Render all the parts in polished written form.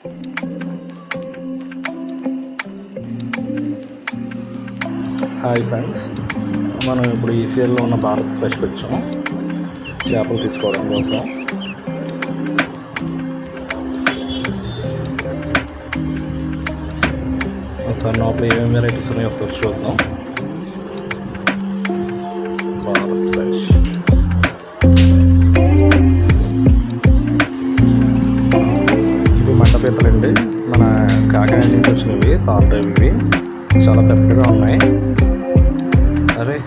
Hi friends, మనం ఇప్పుడు ఈసీఎల్లో ఉన్న భారత్ ఫ్రెష్కి వచ్చాం చేపలు తీసుకోవడం కోసం. ఒకసారి లోపల ఏమేమి వెరైటీస్ ఉన్నాయో ఒకసారి చూద్దాం. భారత్ ఫ్రెష్ ఇవి మండపీతలండి, మన కాకినాడ నుంచి వచ్చినవి. తాళ్ళరేవి ఇవి చాలా పెద్దగా ఉన్నాయి. అరే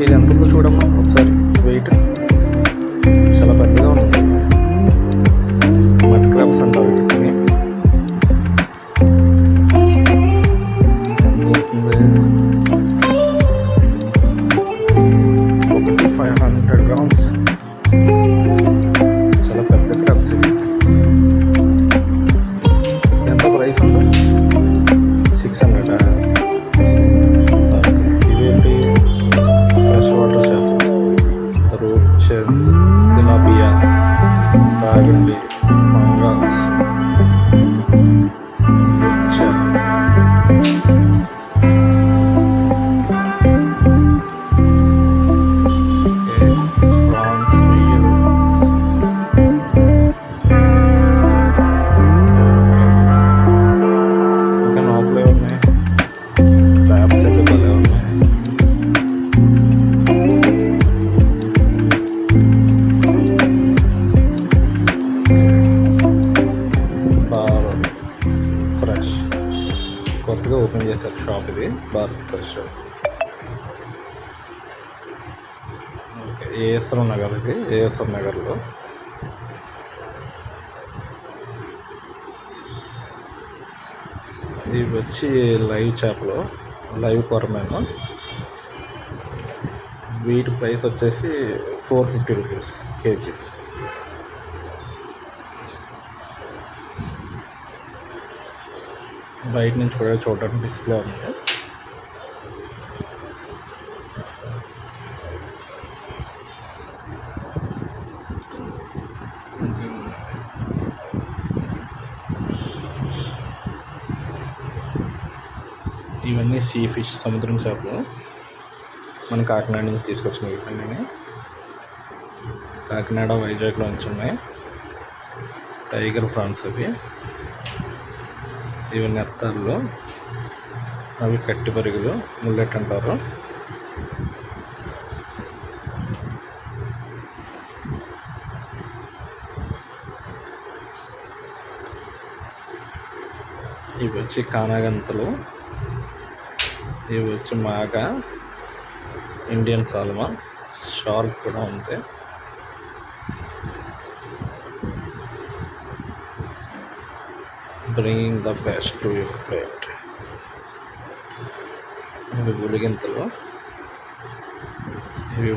ఇది ఎంత ఉందో చూడమ్మా ఒకసారి. వెయిట్ చాలా పెద్దగా ఉంది. మడ్ క్రాబ్స్ అంటారు వీటిని. ఎంత వస్తుంది? ఒకటి 500 grams. చాలా పెద్ద క్రాబ్స్ ఇవి. ఎంత ప్రైస్ ఉందో? 600. ఇవేంటి? ఫ్రెష్ వాటర్ చేపలు, రూచెన్, తిలాపియా, రాగండి, మంగాస్, బుచ్చ, ప్రాన్స్, రొయ్యలు, ఇంకా లోపలే ఉన్నాయి. క్రాబ్స్ అయితే భలే ఉన్నాయి. భారత్ ఫ్రెష్ కొత్తగా ఓపెన్ చేశారు షాప్. ఇది Bharat fresh. Okay, ASR Nagar. ఇది ఏఎస్ఆర్ నగర్లో. ఇవి వచ్చి లైవ్ చేపలు, లైవ్ కొరమేను. వీటి ప్రైస్ వచ్చేసి 450 రూపీస్ కేజీ. బయట నుంచి కూడా చూడడానికి డిస్ప్లే ఉంది. ఇవన్నీ సీ ఫిష్, సముద్రం చేపలు. మన కాకినాడ నుంచి తీసుకొచ్చినవి ఇవన్నీ. కాకినాడ, వైజాగ్లో నుంచి ఉన్నాయి. టైగర్ ఫ్రాన్స్ అవి. ఇవి నెత్తళ్ళు, అవి కట్టి పరుగులు, ముల్లెట్ అంటారు. ఇవి వచ్చి కానాగంతలు. ఇవి వచ్చి మాగ, ఇండియన్ సాల్మన్, షార్క్ కూడా ఉంది. Bringing the best to your plate. ఇవి గులిగింతలు. ఇవి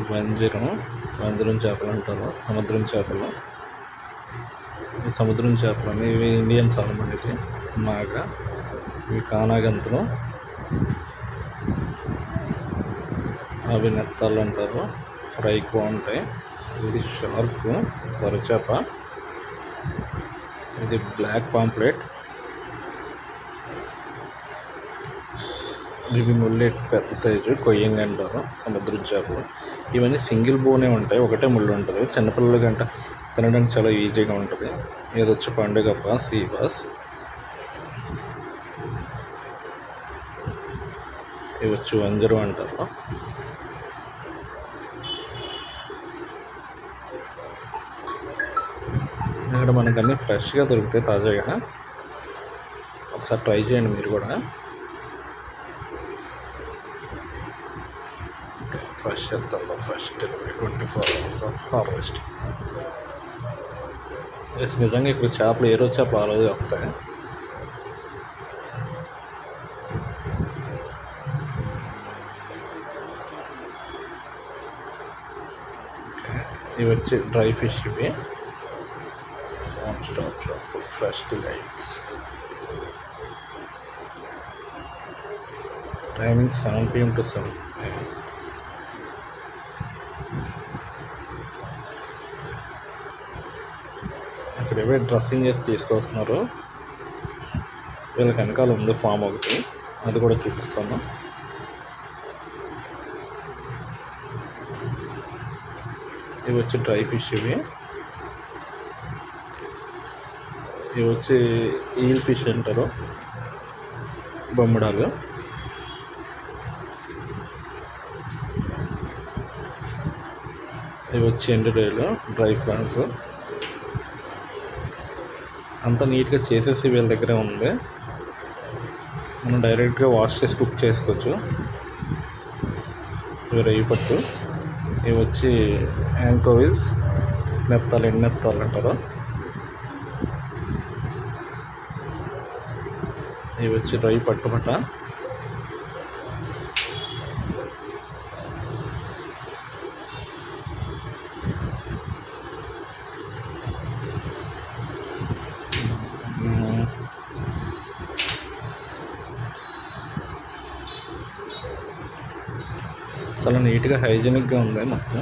వంజరం చేపలు అంటారు, సముద్రం చేపలు. ఇవి సముద్రం చేపలు. ఇవి ఇండియన్ సాల్మన్. ఇది మాగ. ఇవి కానాగంతలు. అవి నెత్తాలు అంటారు, ఫ్రైకి బాగుంటాయి. ఇది షార్క్, సొరచేప. ఇది బ్లాక్ పాంప్లెట్. ఇవి ముల్లెట్, పెద్ద సైజు, కొయ్యంగి అంటారు, సముద్రం చేపలు. ఇవన్నీ సింగిల్ బోనే ఉంటాయి, ఒకటే ముళ్ళు ఉంటుంది. చిన్నపిల్లల గంట తినడానికి చాలా ఈజీగా ఉంటుంది. ఇది వచ్చి పండుగప్ప, సీ బాస్. ఇవి వచ్చి వంజరం అంటారు. ఇక్కడ మనకు అన్నీ ఫ్రెష్గా దొరుకుతాయి, తాజాగా. ఒకసారి ట్రై చేయండి మీరు కూడా. ఫ్రెష్ చేస్తాను, fresh delivery, 24 hours of harvest. నిజంగా ఇక్కడ చేపలు ఏ రోజు చేపలు ఆ రోజు వస్తాయి. ఇవి వచ్చి డ్రై ఫిష్. ఇవి stop shop, fresh delights. Timing 7 PM to 7 AM. అక్కడ ఏవో డ్రెస్సింగ్ చేసి తీసుకొస్తున్నారు. వీళ్ళకి వెనకాల ఉంది ఫామ్ ఒకటి, అది కూడా చూపిస్తాను. ఇవి వచ్చి డ్రై ఫిష్, ఇవి వచ్చి ఈల్ ఫిష్ అంటారు, బొమ్మడాలు. ఇవి వచ్చి ఎండురేలు, డ్రై ఫ్రాన్స్. అంతా నీట్గా చేసేసి వీళ్ళ దగ్గరే ఉంది. మనం డైరెక్ట్గా వాష్ చేసి కుక్ చేసుకోవచ్చు. ఇవి రొయ్యి పట్టు. ఇవి వచ్చి యాంకోవిస్, నెత్తాలు, ఎండు నెత్తాలు అంటారు. ఇవి వచ్చి రొయ్యి పట్టుబట్ట. చాలా నీట్గా హైజీనిక్గా ఉంది మొత్తం.